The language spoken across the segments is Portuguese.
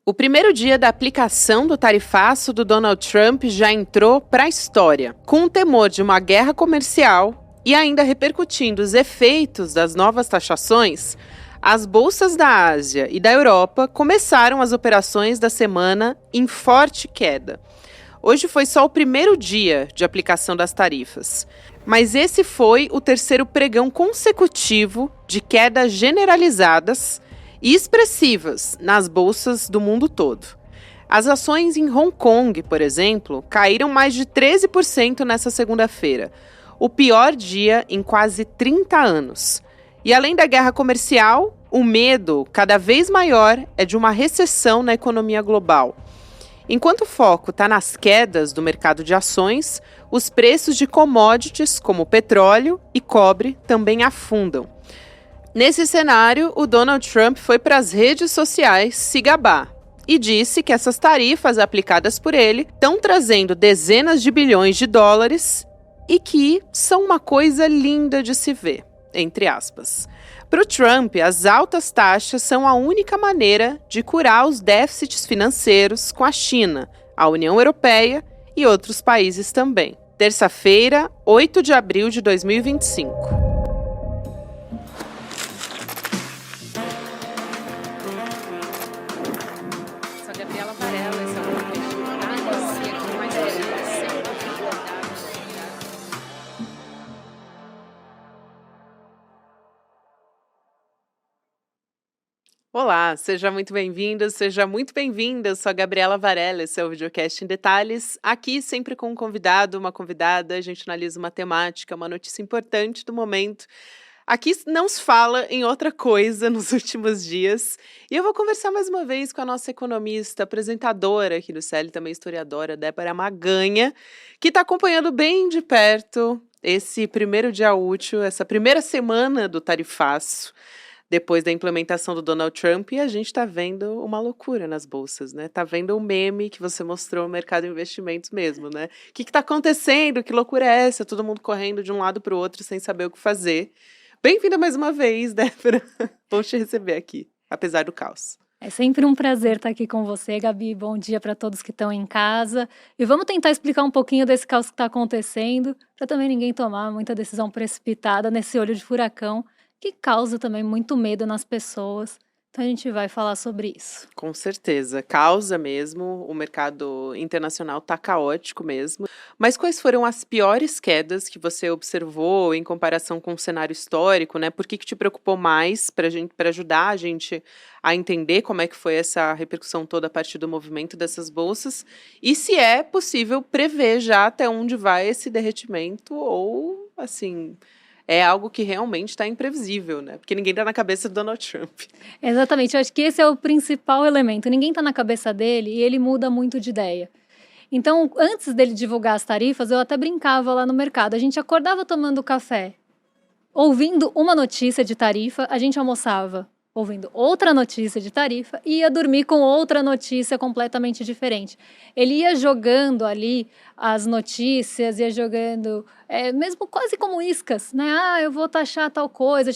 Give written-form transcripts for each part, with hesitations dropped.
O primeiro dia da aplicação do tarifaço do Donald Trump já entrou para a história, com o temor de uma guerra comercial e ainda repercutindo os efeitos das novas taxações. As bolsas da Ásia e da Europa começaram as operações da semana em forte queda. Hoje foi só o primeiro dia de aplicação das tarifas, mas esse foi o terceiro pregão consecutivo de quedas generalizadas e expressivas nas bolsas do mundo todo. As ações em Hong Kong, por exemplo, caíram mais de 13% nessa segunda-feira, o pior dia em quase 30 anos. E além da guerra comercial, o medo cada vez maior é de uma recessão na economia global. Enquanto o foco está nas quedas do mercado de ações, os preços de commodities, como petróleo e cobre, também afundam. Nesse cenário, o Donald Trump foi para as redes sociais se gabar e disse que essas tarifas aplicadas por ele estão trazendo dezenas de bilhões de dólares e que são uma coisa linda de se ver, entre aspas. Para o Trump, as altas taxas são a única maneira de curar os déficits financeiros com a China, a União Europeia e outros países também. Terça-feira, 8 de abril de 2025. Olá, seja muito bem-vindo, seja muito bem-vinda. Eu sou a Gabriela Varela, esse é o Videocast em Detalhes. Aqui sempre com um convidado, uma convidada, a gente analisa uma temática, uma notícia importante do momento. Aqui não se fala em outra coisa nos últimos dias. E eu vou conversar mais uma vez com a nossa economista, apresentadora aqui do CL, também historiadora, Débora Maganha, que está acompanhando bem de perto esse primeiro dia útil, essa primeira semana do tarifaço, depois da implementação do Donald Trump, e a gente está vendo uma loucura nas bolsas, né? Tá vendo o meme que você mostrou no mercado de investimentos mesmo, né? O que está acontecendo? Que loucura é essa? Todo mundo correndo de um lado para o outro sem saber o que fazer. Bem-vinda mais uma vez, Débora. Bom te receber aqui, apesar do caos. É sempre um prazer estar aqui com você, Gabi. Bom dia para todos que estão em casa. E vamos tentar explicar um pouquinho desse caos que está acontecendo, para também ninguém tomar muita decisão precipitada nesse olho de furacão, que causa também muito medo nas pessoas. Então a gente vai falar sobre isso. Com certeza, causa mesmo, o mercado internacional está caótico mesmo. Mas quais foram as piores quedas que você observou em comparação com o cenário histórico, né? Por que te preocupou mais para ajudar a gente a entender como é que foi essa repercussão toda a partir do movimento dessas bolsas? E se é possível prever já até onde vai esse derretimento ou, assim, é algo que realmente está imprevisível, né? Porque ninguém está na cabeça do Donald Trump. Exatamente, eu acho que esse é o principal elemento. Ninguém está na cabeça dele e ele muda muito de ideia. Então, antes dele divulgar as tarifas, eu até brincava lá no mercado. A gente acordava tomando café, ouvindo uma notícia de tarifa, a gente almoçava ouvindo outra notícia de tarifa e ia dormir com outra notícia completamente diferente. Ele ia jogando ali as notícias, ia jogando, mesmo quase como iscas, né? Ah, eu vou taxar tal coisa,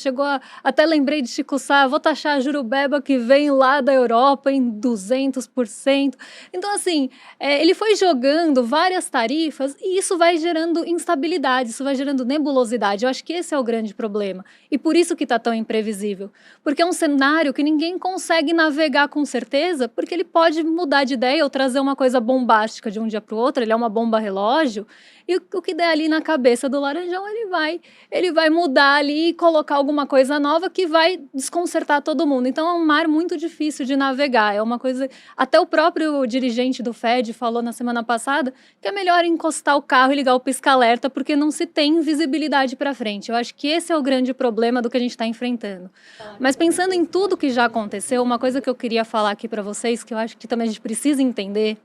até lembrei de Chico Sá, vou taxar a jurubeba que vem lá da Europa em 200%. Então, assim, ele foi jogando várias tarifas e isso vai gerando instabilidade, isso vai gerando nebulosidade. Eu acho que esse é o grande problema e por isso que está tão imprevisível, porque é um cenário que ninguém consegue navegar com certeza, porque ele pode mudar de ideia ou trazer uma coisa bombástica de um dia para o outro, ele é uma bomba relógio, e o que der ali na cabeça do laranjão, ele vai mudar ali e colocar alguma coisa nova que vai desconcertar todo mundo. Então é um mar muito difícil de navegar, é uma coisa, até o próprio dirigente do Fed falou na semana passada que é melhor encostar o carro e ligar o pisca-alerta porque não se tem visibilidade para frente. Eu acho que esse é o grande problema do que a gente está enfrentando. Mas pensando em tudo que já aconteceu, uma coisa que eu queria falar aqui para vocês, que eu acho que também a gente precisa entender,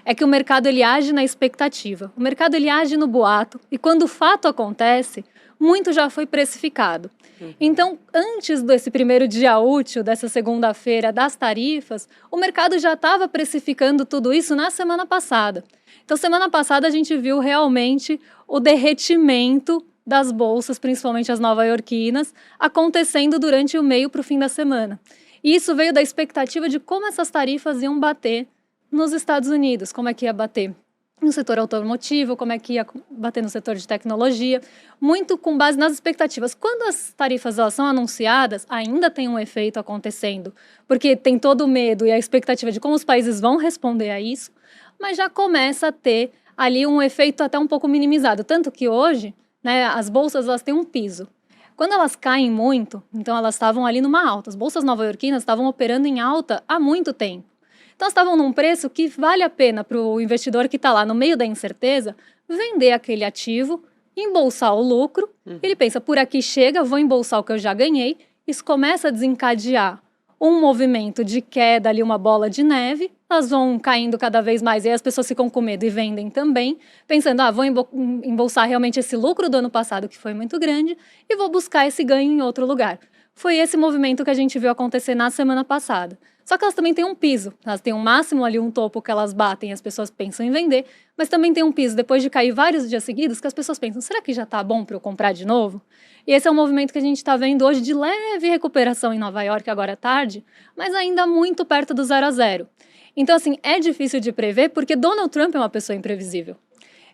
é que o mercado ele age na expectativa. O mercado ele age no boato e quando o fato acontece, muito já foi precificado. Então, antes desse primeiro dia útil, dessa segunda-feira das tarifas, o mercado já estava precificando tudo isso na semana passada. Então, semana passada a gente viu realmente o derretimento das bolsas, principalmente as nova-iorquinas, acontecendo durante o meio para o fim da semana. E isso veio da expectativa de como essas tarifas iam bater nos Estados Unidos, como é que ia bater no setor automotivo, como é que ia bater no setor de tecnologia, muito com base nas expectativas. Quando as tarifas elas são anunciadas, ainda tem um efeito acontecendo, porque tem todo o medo e a expectativa de como os países vão responder a isso, mas já começa a ter ali um efeito até um pouco minimizado, tanto que hoje, né, as bolsas elas têm um piso. Quando elas caem muito, então elas estavam ali numa alta, as bolsas nova-iorquinas estavam operando em alta há muito tempo. Então, estavam num preço que vale a pena para o investidor que está lá no meio da incerteza vender aquele ativo, embolsar o lucro. Ele pensa, por aqui chega, vou embolsar o que eu já ganhei. Isso começa a desencadear um movimento de queda ali, uma bola de neve. Elas vão caindo cada vez mais e aí as pessoas ficam com medo e vendem também, pensando, vou embolsar realmente esse lucro do ano passado, que foi muito grande, e vou buscar esse ganho em outro lugar. Foi esse movimento que a gente viu acontecer na semana passada. Só que elas também têm um piso, elas têm um máximo ali, um topo que elas batem e as pessoas pensam em vender, mas também tem um piso depois de cair vários dias seguidos que as pessoas pensam, será que já está bom para eu comprar de novo? E esse é um movimento que a gente está vendo hoje de leve recuperação em Nova York agora à tarde, mas ainda muito perto do 0 a 0. Então, assim, é difícil de prever porque Donald Trump é uma pessoa imprevisível.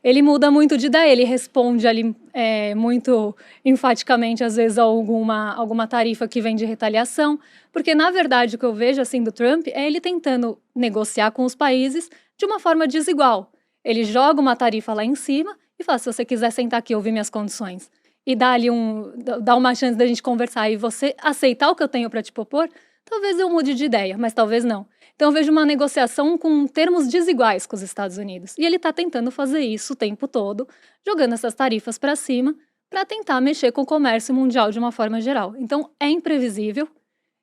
Ele muda muito de ideia, ele responde ali muito enfaticamente, às vezes, a alguma tarifa que vem de retaliação, porque, na verdade, o que eu vejo assim do Trump é ele tentando negociar com os países de uma forma desigual. Ele joga uma tarifa lá em cima e fala, se você quiser sentar aqui e ouvir minhas condições, e dá uma chance da gente conversar e você aceitar o que eu tenho para te propor, talvez eu mude de ideia, mas talvez não. Então eu vejo uma negociação com termos desiguais com os Estados Unidos. E ele está tentando fazer isso o tempo todo, jogando essas tarifas para cima, para tentar mexer com o comércio mundial de uma forma geral. Então é imprevisível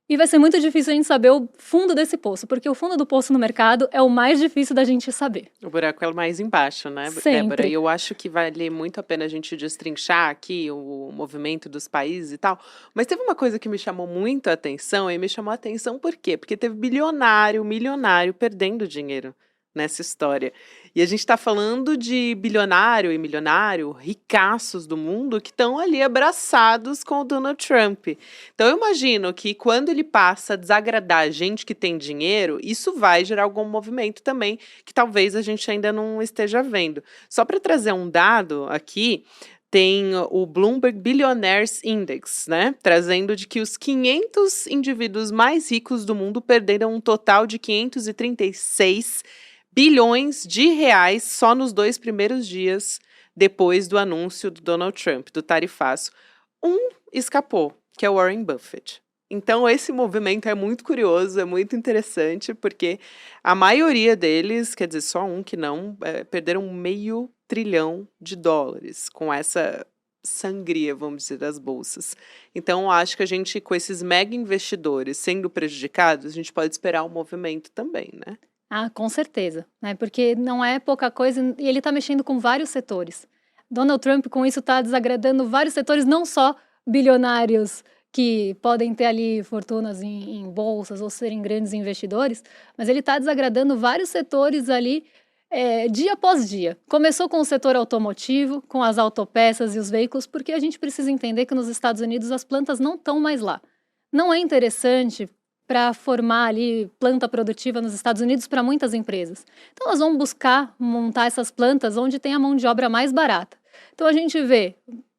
e vai ser muito difícil a gente saber o fundo desse poço, porque o fundo do poço no mercado é o mais difícil da gente saber. O buraco é mais embaixo, né, Sempre. Débora? E eu acho que vale muito a pena a gente destrinchar aqui o movimento dos países e tal. Mas teve uma coisa que me chamou muito a atenção, e me chamou a atenção por quê? Porque teve bilionário, milionário perdendo dinheiro nessa história. E a gente está falando de bilionário e milionário, ricaços do mundo, que estão ali abraçados com o Donald Trump. Então eu imagino que quando ele passa a desagradar a gente que tem dinheiro, isso vai gerar algum movimento também, que talvez a gente ainda não esteja vendo. Só para trazer um dado aqui, tem o Bloomberg Billionaires Index, né? Trazendo de que os 500 indivíduos mais ricos do mundo perderam um total de 536 bilhões de reais só nos 2 primeiros dias depois do anúncio do Donald Trump, do tarifaço. Um escapou, que é o Warren Buffett. Então, esse movimento é muito curioso, é muito interessante, porque a maioria deles, quer dizer, só um que não, perderam $500 bilhão com essa sangria, vamos dizer, das bolsas. Então, acho que a gente, com esses mega investidores sendo prejudicados, a gente pode esperar um movimento também, né? Com certeza, né? Porque não é pouca coisa e ele está mexendo com vários setores. Donald Trump, com isso, está desagradando vários setores, não só bilionários que podem ter ali fortunas em bolsas ou serem grandes investidores, mas ele está desagradando vários setores ali dia após dia. Começou com o setor automotivo, com as autopeças e os veículos, porque a gente precisa entender que nos Estados Unidos as plantas não estão mais lá. Não é interessante para formar ali planta produtiva nos Estados Unidos para muitas empresas. Então, elas vão buscar montar essas plantas onde tem a mão de obra mais barata. Então, a gente vê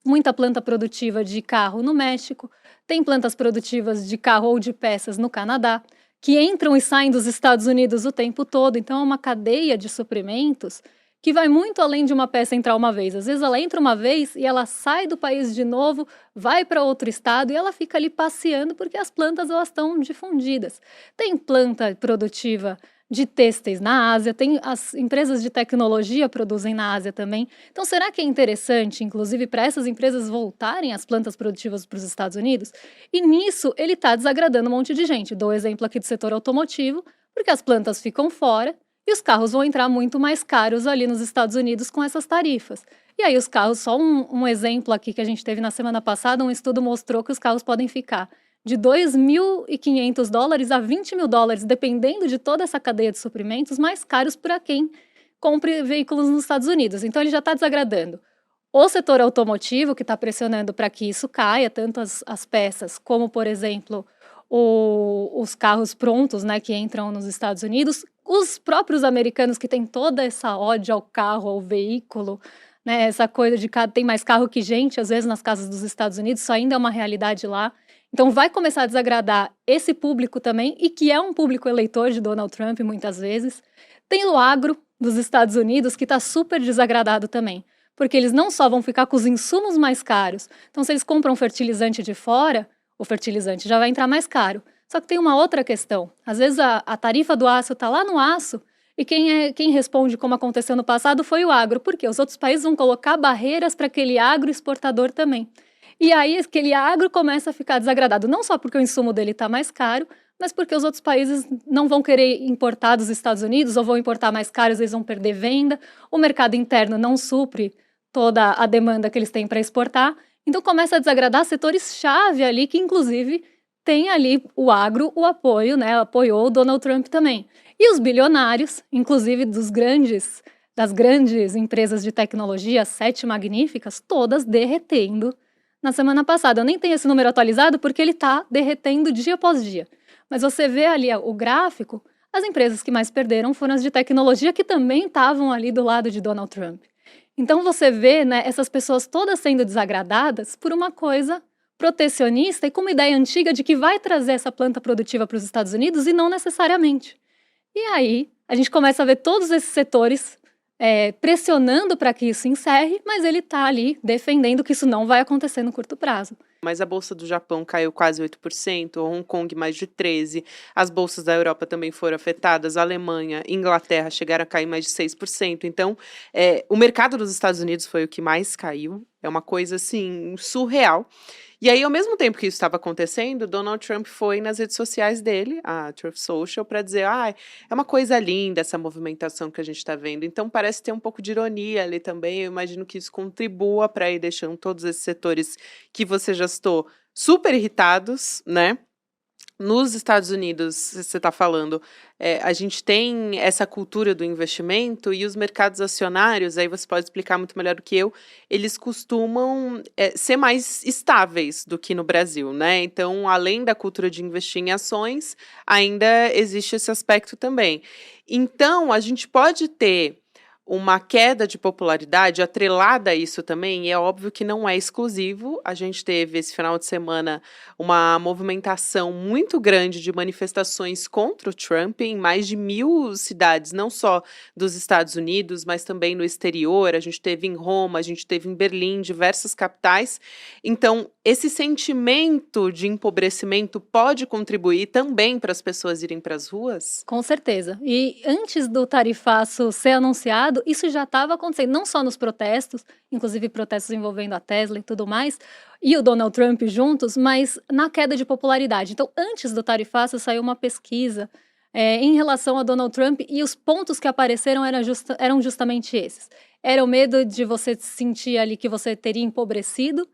muita planta produtiva de carro no México, tem plantas produtivas de carro ou de peças no Canadá, que entram e saem dos Estados Unidos o tempo todo. Então, é uma cadeia de suprimentos que vai muito além de uma peça entrar uma vez. Às vezes ela entra uma vez e ela sai do país de novo, vai para outro estado e ela fica ali passeando porque as plantas elas estão difundidas. Tem planta produtiva de têxteis na Ásia, tem as empresas de tecnologia produzem na Ásia também. Então, será que é interessante, inclusive, para essas empresas voltarem as plantas produtivas para os Estados Unidos? E nisso ele está desagradando um monte de gente. Dou exemplo aqui do setor automotivo, porque as plantas ficam fora, e os carros vão entrar muito mais caros ali nos Estados Unidos com essas tarifas. E aí os carros, só um exemplo aqui que a gente teve na semana passada, um estudo mostrou que os carros podem ficar de $2.500 a $20 mil, dependendo de toda essa cadeia de suprimentos, mais caros para quem compre veículos nos Estados Unidos. Então ele já está desagradando o setor automotivo, que está pressionando para que isso caia, tanto as peças como, por exemplo, os carros prontos, né, que entram nos Estados Unidos, os próprios americanos que têm toda essa ódio ao carro, ao veículo, né, essa coisa de tem mais carro que gente, às vezes nas casas dos Estados Unidos, isso ainda é uma realidade lá. Então vai começar a desagradar esse público também, e que é um público eleitor de Donald Trump muitas vezes. Tem o agro dos Estados Unidos que está super desagradado também, porque eles não só vão ficar com os insumos mais caros, então se eles compram fertilizante de fora, o fertilizante já vai entrar mais caro. Só que tem uma outra questão, às vezes a tarifa do aço está lá no aço, e quem responde, como aconteceu no passado, foi o agro, porque os outros países vão colocar barreiras para aquele agro exportador também. E aí aquele agro começa a ficar desagradado, não só porque o insumo dele está mais caro, mas porque os outros países não vão querer importar dos Estados Unidos, ou vão importar mais caros, eles vão perder venda, o mercado interno não supre toda a demanda que eles têm para exportar, então começa a desagradar setores-chave ali, que inclusive tem ali o agro, o apoio, né, apoiou o Donald Trump também. E os bilionários, inclusive das grandes empresas de tecnologia, as 7 magníficas, todas derretendo na semana passada. Eu nem tenho esse número atualizado porque ele está derretendo dia após dia. Mas você vê ali o gráfico, as empresas que mais perderam foram as de tecnologia, que também estavam ali do lado de Donald Trump. Então você vê, né, essas pessoas todas sendo desagradadas por uma coisa protecionista e com uma ideia antiga de que vai trazer essa planta produtiva para os Estados Unidos e não necessariamente. E aí a gente começa a ver todos esses setores pressionando para que isso encerre, mas ele está ali defendendo que isso não vai acontecer no curto prazo. Mas a bolsa do Japão caiu quase 8%, Hong Kong mais de 13%, as bolsas da Europa também foram afetadas, a Alemanha, Inglaterra chegaram a cair mais de 6%. Então, o mercado dos Estados Unidos foi o que mais caiu, é uma coisa, assim, surreal. E aí, ao mesmo tempo que isso estava acontecendo, Donald Trump foi nas redes sociais dele, a Truth Social, para dizer, é uma coisa linda essa movimentação que a gente está vendo. Então, parece ter um pouco de ironia ali também. Eu imagino que isso contribua para ir deixando todos esses setores que você já citou super irritados, né? Nos Estados Unidos, você está falando, a gente tem essa cultura do investimento e os mercados acionários, aí você pode explicar muito melhor do que eu, eles costumam ser mais estáveis do que no Brasil, né? Então, além da cultura de investir em ações, ainda existe esse aspecto também. Então, a gente pode ter uma queda de popularidade atrelada a isso também, e é óbvio que não é exclusivo. A gente teve esse final de semana uma movimentação muito grande de manifestações contra o Trump em mais de 1.000 cidades, não só dos Estados Unidos, mas também no exterior. A gente teve em Roma, a gente teve em Berlim, diversas capitais. Então, esse sentimento de empobrecimento pode contribuir também para as pessoas irem para as ruas? Com certeza. E antes do tarifaço ser anunciado, isso já estava acontecendo, não só nos protestos, inclusive protestos envolvendo a Tesla e tudo mais, e o Donald Trump juntos, mas na queda de popularidade. Então, antes do tarifaço, saiu uma pesquisa em relação a Donald Trump, e os pontos que apareceram eram justamente esses. Era o medo de você sentir ali que você teria empobrecido,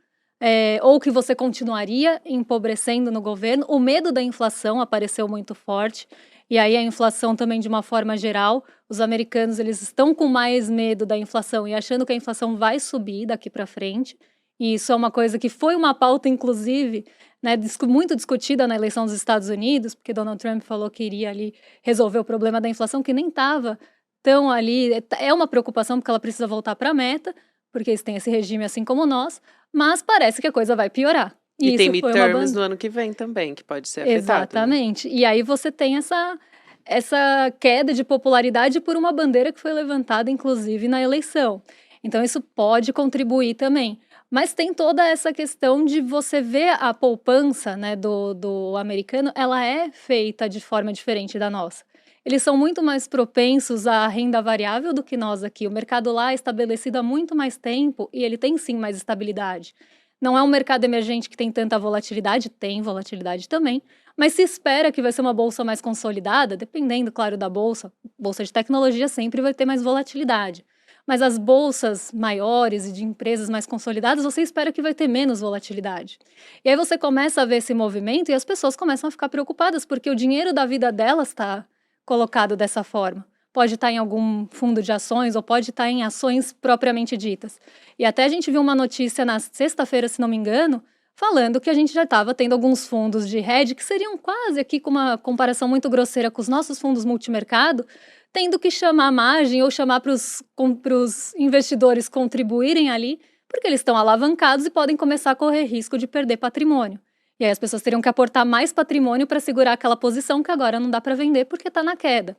ou que você continuaria empobrecendo no governo. O medo da inflação apareceu muito forte, e aí a inflação também, de uma forma geral, os americanos eles estão com mais medo da inflação e achando que a inflação vai subir daqui para frente, e isso é uma coisa que foi uma pauta, inclusive, né, muito discutida na eleição dos Estados Unidos, porque Donald Trump falou que iria ali resolver o problema da inflação, que nem estava tão ali, é uma preocupação porque ela precisa voltar para a meta, porque eles têm esse regime assim como nós, mas parece que a coisa vai piorar. E tem midterms no ano que vem também, que pode ser afetado. Exatamente. Né? E aí você tem essa queda de popularidade por uma bandeira que foi levantada, inclusive, na eleição. Então isso pode contribuir também. Mas tem toda essa questão de você ver a poupança, né, do americano, ela é feita de forma diferente da nossa. Eles são muito mais propensos à renda variável do que nós aqui. O mercado lá é estabelecido há muito mais tempo e ele tem sim mais estabilidade. Não é um mercado emergente que tem tanta volatilidade, tem volatilidade também, mas se espera que vai ser uma bolsa mais consolidada, dependendo, claro, da bolsa. Bolsa de tecnologia sempre vai ter mais volatilidade. Mas as bolsas maiores e de empresas mais consolidadas, você espera que vai ter menos volatilidade. E aí você começa a ver esse movimento e as pessoas começam a ficar preocupadas, porque o dinheiro da vida delas está colocado dessa forma. Pode estar em algum fundo de ações ou pode estar em ações propriamente ditas. E até a gente viu uma notícia na sexta-feira, se não me engano, falando que a gente já estava tendo alguns fundos de hedge que seriam quase aqui, com uma comparação muito grosseira com os nossos fundos multimercado, tendo que chamar a margem ou chamar para os investidores contribuírem ali, porque eles estão alavancados e podem começar a correr risco de perder patrimônio. E aí as pessoas teriam que aportar mais patrimônio para segurar aquela posição que agora não dá para vender porque está na queda.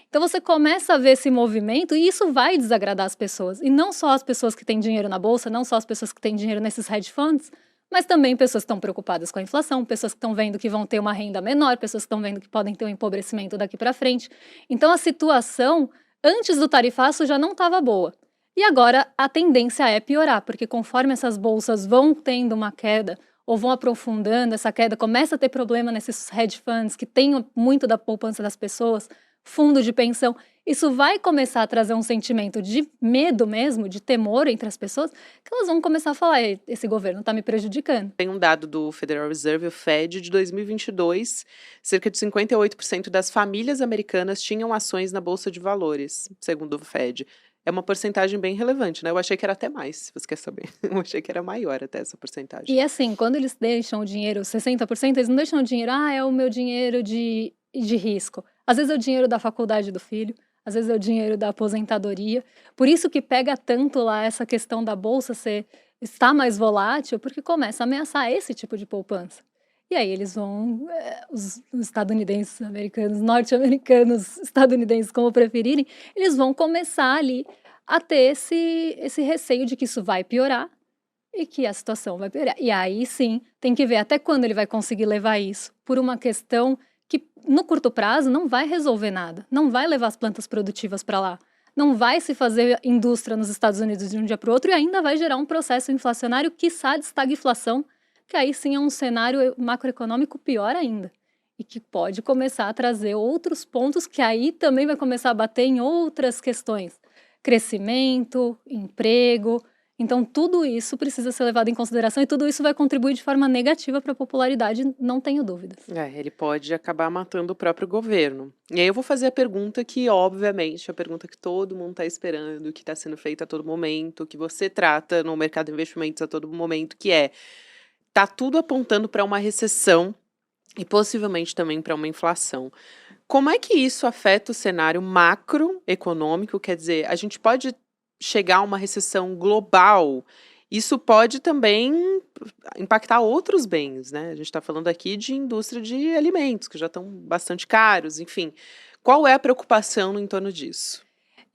Então você começa a ver esse movimento e isso vai desagradar as pessoas. E não só as pessoas que têm dinheiro na bolsa, não só as pessoas que têm dinheiro nesses hedge funds, mas também pessoas que estão preocupadas com a inflação, pessoas que estão vendo que vão ter uma renda menor, pessoas que estão vendo que podem ter um empobrecimento daqui para frente. Então a situação antes do tarifaço já não estava boa. E agora a tendência é piorar, porque conforme essas bolsas vão tendo uma queda ou vão aprofundando essa queda, começa a ter problema nesses hedge funds que têm muito da poupança das pessoas, fundo de pensão, isso vai começar a trazer um sentimento de medo mesmo, de temor entre as pessoas, que elas vão começar a falar, esse governo está me prejudicando. Tem um dado do Federal Reserve, o Fed, de 2022, cerca de 58% das famílias americanas tinham ações na Bolsa de Valores, segundo o Fed. É uma porcentagem bem relevante, né? Eu achei que era até mais, se você quer saber. Eu achei que era maior até essa porcentagem. E assim, quando eles deixam o dinheiro, 60%, eles não deixam o dinheiro, é o meu dinheiro de risco. Às vezes é o dinheiro da faculdade do filho, às vezes é o dinheiro da aposentadoria. Por isso que pega tanto lá essa questão da bolsa estar mais volátil, porque começa a ameaçar esse tipo de poupança. E aí eles vão, os estadunidenses, americanos, norte-americanos, estadunidenses, como preferirem, eles vão começar ali a ter esse receio de que isso vai piorar e que a situação vai piorar. E aí sim, tem que ver até quando ele vai conseguir levar isso, por uma questão que no curto prazo não vai resolver nada, não vai levar as plantas produtivas para lá, não vai se fazer indústria nos Estados Unidos de um dia para o outro e ainda vai gerar um processo inflacionário, quiçá de estagflação, que aí sim é um cenário macroeconômico pior ainda, e que pode começar a trazer outros pontos que aí também vai começar a bater em outras questões, crescimento, emprego. Então tudo isso precisa ser levado em consideração e tudo isso vai contribuir de forma negativa para a popularidade, não tenho dúvidas. Ele pode acabar matando o próprio governo. E aí eu vou fazer a pergunta que, obviamente, é a pergunta que todo mundo está esperando, que está sendo feita a todo momento, que você trata no mercado de investimentos a todo momento, que é: tá tudo apontando para uma recessão e possivelmente também para uma inflação. Como é que isso afeta o cenário macroeconômico? Quer dizer, a gente pode chegar a uma recessão global. Isso pode também impactar outros bens, né? A gente está falando aqui de indústria de alimentos, que já estão bastante caros, enfim. Qual é a preocupação em torno disso?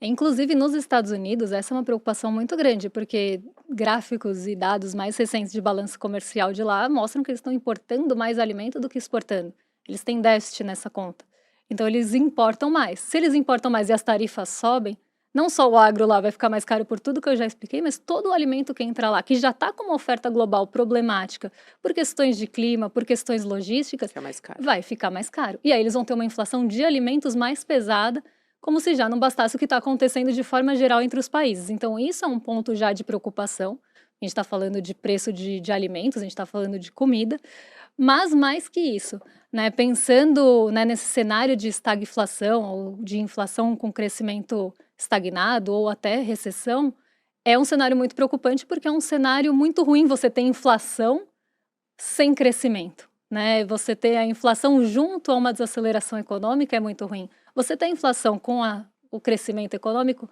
Inclusive, nos Estados Unidos, essa é uma preocupação muito grande, porque gráficos e dados mais recentes de balança comercial de lá mostram que eles estão importando mais alimento do que exportando. Eles têm déficit nessa conta. Então, eles importam mais. Se eles importam mais e as tarifas sobem, não só o agro lá vai ficar mais caro por tudo que eu já expliquei, mas todo o alimento que entra lá, que já está com uma oferta global problemática por questões de clima, por questões logísticas, vai ficar mais caro. E aí eles vão ter uma inflação de alimentos mais pesada, como se já não bastasse o que está acontecendo de forma geral entre os países. Então, isso é um ponto já de preocupação. A gente está falando de preço de alimentos, a gente está falando de comida, mas mais que isso, né, pensando, né, nesse cenário de estagflação ou de inflação com crescimento estagnado ou até recessão, é um cenário muito preocupante porque é um cenário muito ruim você ter inflação sem crescimento. Né? Você ter a inflação junto a uma desaceleração econômica é muito ruim. Você ter a inflação com o crescimento econômico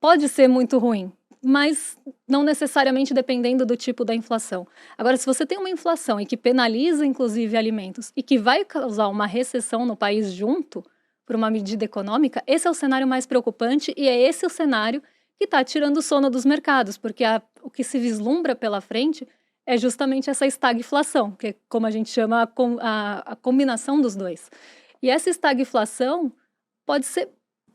pode ser muito ruim, mas não necessariamente dependendo do tipo da inflação. Agora, se você tem uma inflação e que penaliza, inclusive, alimentos e que vai causar uma recessão no país junto, por uma medida econômica, esse é o cenário mais preocupante e é esse o cenário que está tirando o sono dos mercados, porque o que se vislumbra pela frente é justamente essa estagflação, que é como a gente chama a combinação dos dois. E essa estagflação pode ser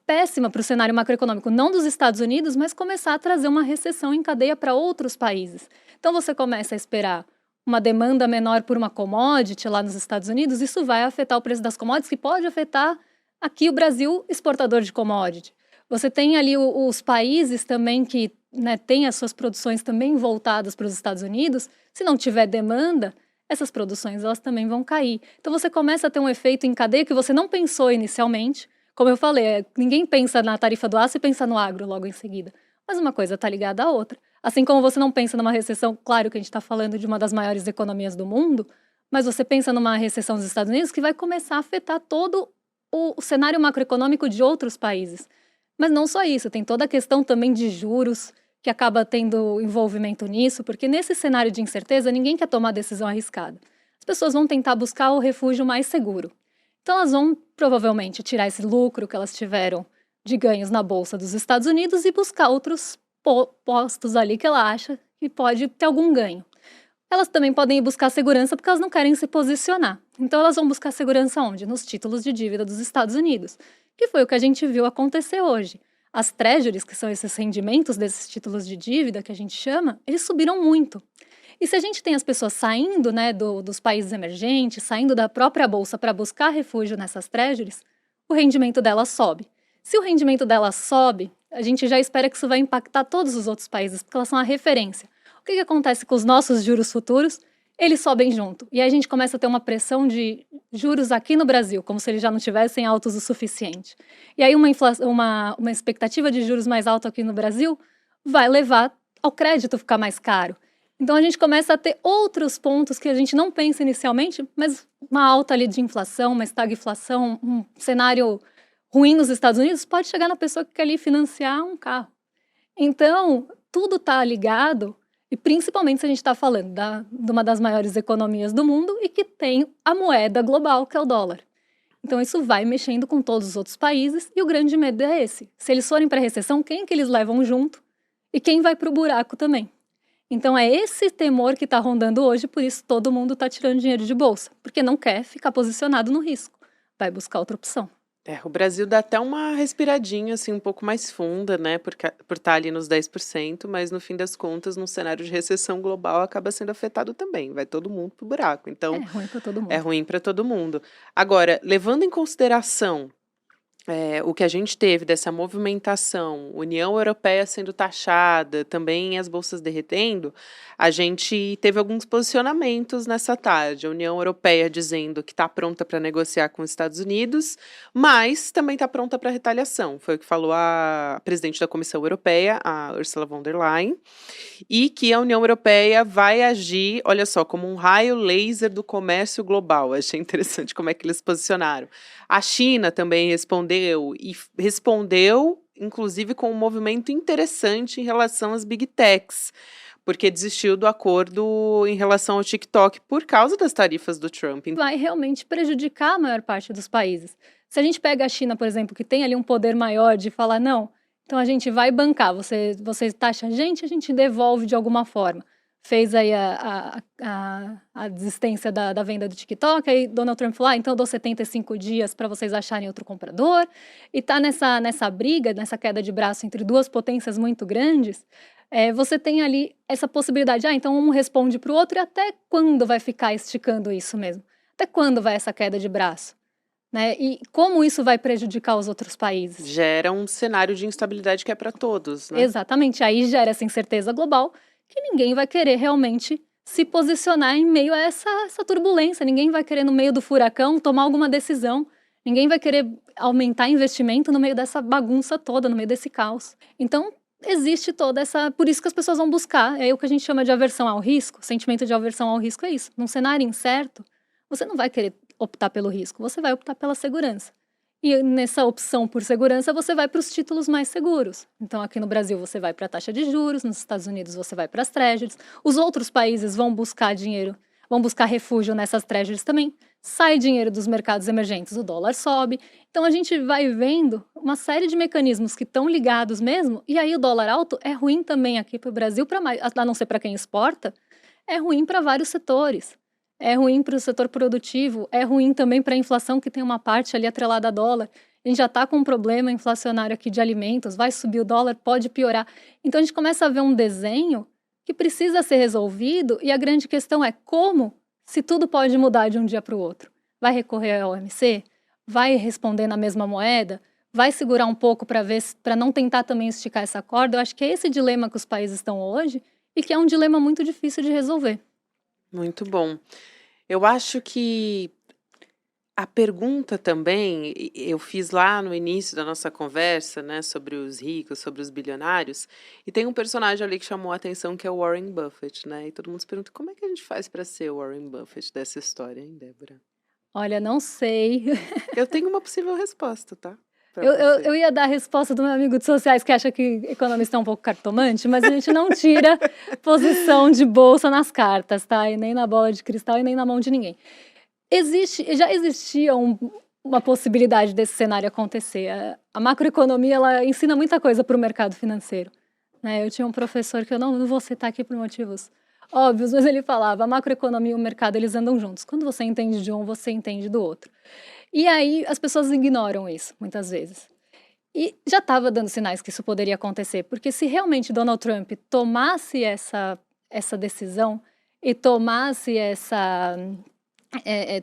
péssima para o cenário macroeconômico, não dos Estados Unidos, mas começar a trazer uma recessão em cadeia para outros países. Então você começa a esperar uma demanda menor por uma commodity lá nos Estados Unidos, isso vai afetar o preço das commodities, que pode afetar aqui o Brasil, exportador de commodity. Você tem ali os países também que, né, têm as suas produções também voltadas para os Estados Unidos. Se não tiver demanda, essas produções elas também vão cair. Então você começa a ter um efeito em cadeia que você não pensou inicialmente. Como eu falei, ninguém pensa na tarifa do aço e pensa no agro logo em seguida. Mas uma coisa está ligada à outra. Assim como você não pensa numa recessão, claro que a gente está falando de uma das maiores economias do mundo, mas você pensa numa recessão dos Estados Unidos que vai começar a afetar todo o cenário macroeconômico de outros países. Mas não só isso, tem toda a questão também de juros, que acaba tendo envolvimento nisso, porque nesse cenário de incerteza, ninguém quer tomar decisão arriscada. As pessoas vão tentar buscar o refúgio mais seguro. Então, elas vão provavelmente tirar esse lucro que elas tiveram de ganhos na Bolsa dos Estados Unidos e buscar outros postos ali que ela acha que pode ter algum ganho. Elas também podem ir buscar segurança porque elas não querem se posicionar. Então, elas vão buscar segurança onde? Nos títulos de dívida dos Estados Unidos, que foi o que a gente viu acontecer hoje. As treasuries, que são esses rendimentos desses títulos de dívida que a gente chama, eles subiram muito. E se a gente tem as pessoas saindo, né, dos países emergentes, saindo da própria bolsa para buscar refúgio nessas treasuries, o rendimento delas sobe. Se o rendimento delas sobe, a gente já espera que isso vai impactar todos os outros países, porque elas são a referência. O que acontece com os nossos juros futuros? Eles sobem junto. E aí a gente começa a ter uma pressão de juros aqui no Brasil, como se eles já não tivessem altos o suficiente. E aí uma expectativa de juros mais alta aqui no Brasil vai levar ao crédito ficar mais caro. Então a gente começa a ter outros pontos que a gente não pensa inicialmente, mas uma alta ali de inflação, uma estagflação, um cenário ruim nos Estados Unidos pode chegar na pessoa que quer ali financiar um carro. Então, tudo está ligado, e principalmente se a gente está falando de uma das maiores economias do mundo e que tem a moeda global, que é o dólar. Então, isso vai mexendo com todos os outros países e o grande medo é esse. Se eles forem para a recessão, quem que eles levam junto e quem vai para o buraco também? Então, é esse temor que está rondando hoje, por isso todo mundo está tirando dinheiro de bolsa, porque não quer ficar posicionado no risco, vai buscar outra opção. O Brasil dá até uma respiradinha, assim, um pouco mais funda, né, por estar ali nos 10%, mas no fim das contas, num cenário de recessão global, acaba sendo afetado também, vai todo mundo pro buraco, então É ruim para todo mundo. é ruim para todo mundo. Agora, levando em consideração o que a gente teve dessa movimentação, União Europeia sendo taxada, também as bolsas derretendo, a gente teve alguns posicionamentos nessa tarde. A União Europeia dizendo que está pronta para negociar com os Estados Unidos, mas também está pronta para retaliação. Foi o que falou a presidente da Comissão Europeia, a Ursula von der Leyen, e que a União Europeia vai agir, olha só, como um raio laser do comércio global. Achei interessante como é que eles se posicionaram. A China também respondeu, inclusive, com um movimento interessante em relação às Big Techs, porque desistiu do acordo em relação ao TikTok por causa das tarifas do Trump. Vai realmente prejudicar a maior parte dos países. Se a gente pega a China, por exemplo, que tem ali um poder maior de falar, não, então a gente vai bancar, você taxa a gente devolve de alguma forma. Fez aí a desistência da venda do TikTok, aí Donald Trump falou, então eu dou 75 dias para vocês acharem outro comprador, e tá nessa briga, nessa queda de braço entre duas potências muito grandes, você tem ali essa possibilidade, então um responde para o outro, e até quando vai ficar esticando isso mesmo? Até quando vai essa queda de braço? Né? E como isso vai prejudicar os outros países? Gera um cenário de instabilidade que é para todos, né? Exatamente, aí gera essa incerteza global, que ninguém vai querer realmente se posicionar em meio a essa turbulência, ninguém vai querer no meio do furacão tomar alguma decisão, ninguém vai querer aumentar investimento no meio dessa bagunça toda, no meio desse caos. Então, existe toda essa... Por isso que as pessoas vão buscar, é o que a gente chama de aversão ao risco, sentimento de aversão ao risco é isso. Num cenário incerto, você não vai querer optar pelo risco, você vai optar pela segurança. E nessa opção por segurança, você vai para os títulos mais seguros. Então, aqui no Brasil, você vai para a taxa de juros, nos Estados Unidos, você vai para as treasuries. Os outros países vão buscar dinheiro, vão buscar refúgio nessas treasuries também. Sai dinheiro dos mercados emergentes, o dólar sobe. Então, a gente vai vendo uma série de mecanismos que estão ligados mesmo. E aí, o dólar alto é ruim também aqui para o Brasil, a não ser para quem exporta, é ruim para vários setores. É ruim para o setor produtivo, é ruim também para a inflação, que tem uma parte ali atrelada a dólar. A gente já está com um problema inflacionário aqui de alimentos, vai subir o dólar, pode piorar. Então, a gente começa a ver um desenho que precisa ser resolvido e a grande questão é como, se tudo pode mudar de um dia para o outro. Vai recorrer ao OMC? Vai responder na mesma moeda? Vai segurar um pouco para não tentar também esticar essa corda? Eu acho que é esse dilema que os países estão hoje e que é um dilema muito difícil de resolver. Muito bom. Eu acho que A pergunta também, eu fiz lá no início da nossa conversa, né, sobre os ricos, sobre os bilionários, e tem um personagem ali que chamou a atenção, que é o Warren Buffett, né? E todo mundo se pergunta como é que a gente faz para ser o Warren Buffett dessa história, hein, Débora? Olha, não sei. Eu tenho uma possível resposta, tá? Para Eu você. ia dar a resposta do meu amigo de sociais que acha que economista é um pouco cartomante, mas a gente não tira posição de bolsa nas cartas, tá? E nem na bola de cristal e nem na mão de ninguém. Já existia uma possibilidade desse cenário acontecer. A macroeconomia, ela ensina muita coisa para o mercado financeiro, né? Eu tinha um professor que eu não vou citar aqui por motivos óbvios, mas ele falava, a macroeconomia e o mercado, eles andam juntos. Quando você entende de um, você entende do outro. E aí as pessoas ignoram isso, muitas vezes. E já estava dando sinais que isso poderia acontecer, porque se realmente Donald Trump tomasse essa decisão e tomasse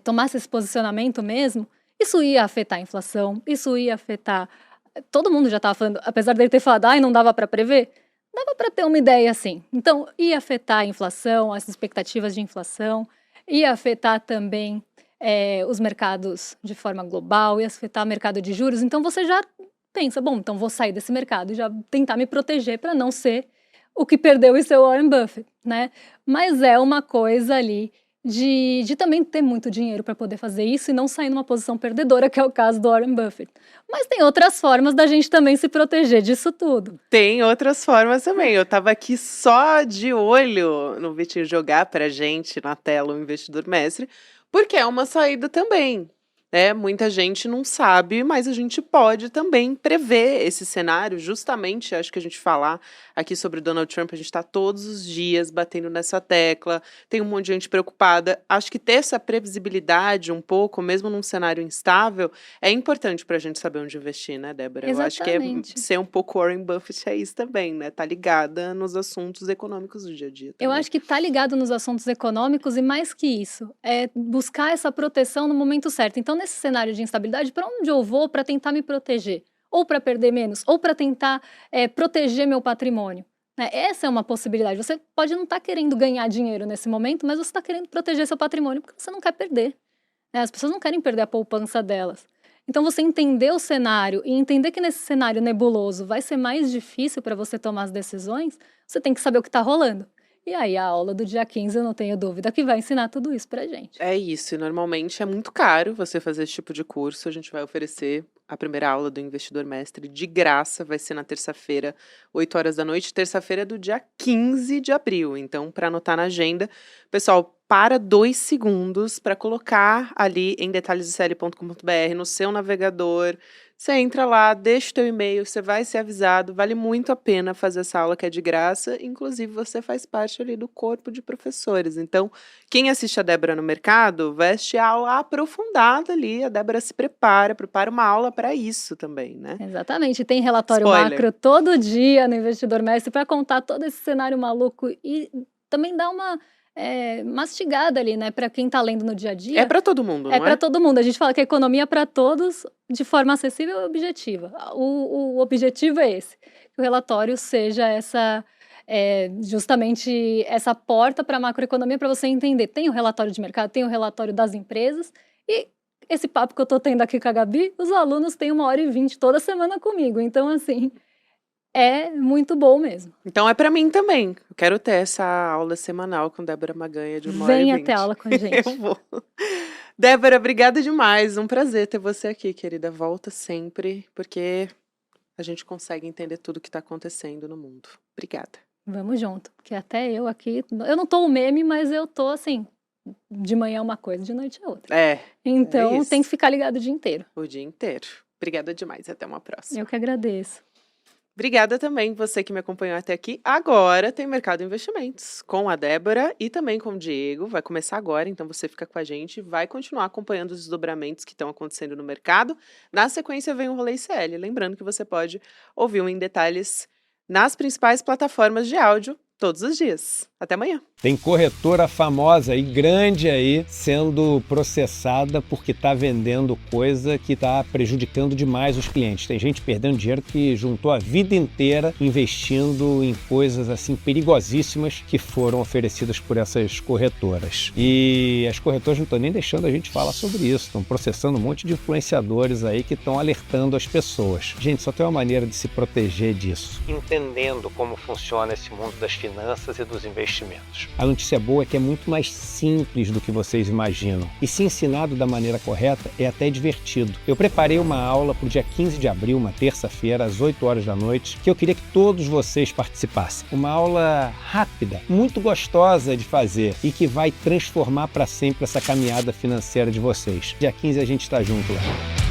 tomasse esse posicionamento mesmo, isso ia afetar a inflação, isso ia afetar. Todo mundo já estava falando, apesar dele ter falado, ai, não dava para prever, dava para ter uma ideia assim. Então, ia afetar a inflação, as expectativas de inflação, ia afetar também os mercados de forma global, ia afetar o mercado de juros. Então, você já pensa, bom, então vou sair desse mercado e já tentar me proteger para não ser o que perdeu e ser o Warren Buffett, né? Mas é uma coisa ali de também ter muito dinheiro para poder fazer isso e não sair numa posição perdedora, que é o caso do Warren Buffett. Mas tem outras formas da gente também se proteger disso tudo. Tem outras formas também. Eu tava aqui só de olho no Vitinho jogar pra gente na tela o Investidor Mestre, porque é uma saída também. Né? Muita gente não sabe, mas a gente pode também prever esse cenário. Justamente, acho que a gente falar aqui sobre Donald Trump, a gente está todos os dias batendo nessa tecla. Tem um monte de gente preocupada. Acho que ter essa previsibilidade um pouco, mesmo num cenário instável, é importante para a gente saber onde investir, né, Débora? Eu acho que Exatamente. ser um pouco Warren Buffett é isso também, né? Tá ligada nos assuntos econômicos do dia a dia Eu também. acho que tá ligado nos assuntos econômicos e mais que isso, é buscar essa proteção no momento certo. Então, nesse cenário de instabilidade, para onde eu vou para tentar me proteger? Ou para perder menos, ou para tentar proteger meu patrimônio. Né? Essa é uma possibilidade. Você pode não estar querendo ganhar dinheiro nesse momento, mas você está querendo proteger seu patrimônio porque você não quer perder. Né? As pessoas não querem perder a poupança delas. Então, você entender o cenário e entender que nesse cenário nebuloso vai ser mais difícil para você tomar as decisões, você tem que saber o que está rolando. E aí, a aula do dia 15, eu não tenho dúvida que vai ensinar tudo isso pra gente. É isso, e normalmente é muito caro você fazer esse tipo de curso. A gente vai oferecer a primeira aula do Investidor Mestre de graça, vai ser na terça-feira, 8 horas da noite, terça-feira do dia 15 de abril. Então, para anotar na agenda, pessoal, para 2 segundos para colocar ali em detalhesdocl.com.br no seu navegador. Você entra lá, deixa o teu e-mail, você vai ser avisado. Vale muito a pena fazer essa aula que é de graça. Inclusive, você faz parte ali do corpo de professores. Então, quem assiste a Débora no mercado, vai assistir a aula aprofundada ali. A Débora se prepara uma aula para isso também, né? Exatamente. Tem relatório Spoiler. macro todo dia no Investidor Mestre para contar todo esse cenário maluco e também dar uma mastigada ali, né, para quem tá lendo no dia a dia. É para todo mundo, não É é? para todo mundo. A gente fala que a economia é para todos de forma acessível e objetiva. O objetivo é esse, que o relatório seja justamente essa porta para a macroeconomia para você entender. Tem o relatório de mercado, tem o relatório das empresas e esse papo que eu tô tendo aqui com a Gabi, os alunos têm 1h20 toda semana comigo. Então, assim, é muito bom mesmo. Então é para mim também. Eu quero ter essa aula semanal com Débora Maganha de 1h20. Venha ter aula com a gente. Eu vou. Débora, obrigada demais. Um prazer ter você aqui, querida. Volta sempre, porque a gente consegue entender tudo que está acontecendo no mundo. Obrigada. Vamos junto, porque até eu aqui, eu não tô um meme, mas eu tô assim, de manhã é uma coisa, de noite é outra. Então isso. tem que ficar ligado o dia inteiro. O dia inteiro. Obrigada demais. Até uma próxima. Eu que agradeço. Obrigada também você que me acompanhou até aqui. Agora tem Mercado Investimentos com a Débora e também com o Diego. Vai começar agora, então você fica com a gente e vai continuar acompanhando os desdobramentos que estão acontecendo no mercado. Na sequência vem o Rolê ICL. Lembrando que você pode ouvir um Em Detalhes nas principais plataformas de áudio todos os dias. Até amanhã. Tem corretora famosa e grande aí sendo processada porque está vendendo coisa que está prejudicando demais os clientes. Tem gente perdendo dinheiro que juntou a vida inteira investindo em coisas assim perigosíssimas que foram oferecidas por essas corretoras. E as corretoras não estão nem deixando a gente falar sobre isso. Estão processando um monte de influenciadores aí que estão alertando as pessoas. Gente, só tem uma maneira de se proteger disso. Entendendo como funciona esse mundo das finanças e dos investimentos. A notícia boa é que é muito mais simples do que vocês imaginam. E se ensinado da maneira correta, é até divertido. Eu preparei uma aula para o dia 15 de abril, uma terça-feira, às 8 horas da noite, que eu queria que todos vocês participassem. Uma aula rápida, muito gostosa de fazer e que vai transformar para sempre essa caminhada financeira de vocês. Dia 15 a gente está junto lá.